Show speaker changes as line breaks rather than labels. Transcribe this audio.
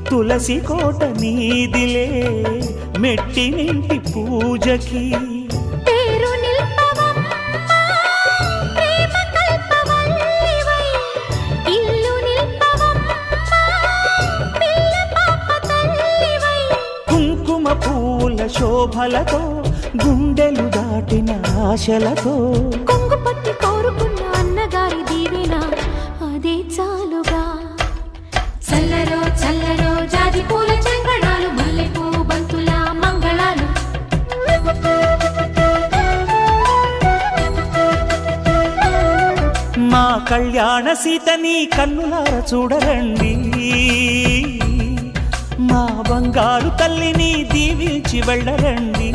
తులసి కోట నీదిలే మెట్టినింటి పూజకి
పేరు నిల్పవమ్మా ప్రేమ కల్పవల్లివై ఇల్లు నిల్పవమ్మా పిల్ల పాప తల్లివై
కుంకుమ పూల శోభలతో గుండెలు దాటిన ఆశలతో
కొంగు పట్టి కోరుకున్న అన్నగారి దీవెన అదే చాలుగా చల్లరో చల్లరో జాజి పూల చంగడాలు మల్లెపూ బంతుల మంగళాలు
మా కళ్యాణ సీతని కన్నులార చూడరండి మా బంగారు తల్లిని దీవించి వెళ్ళరండి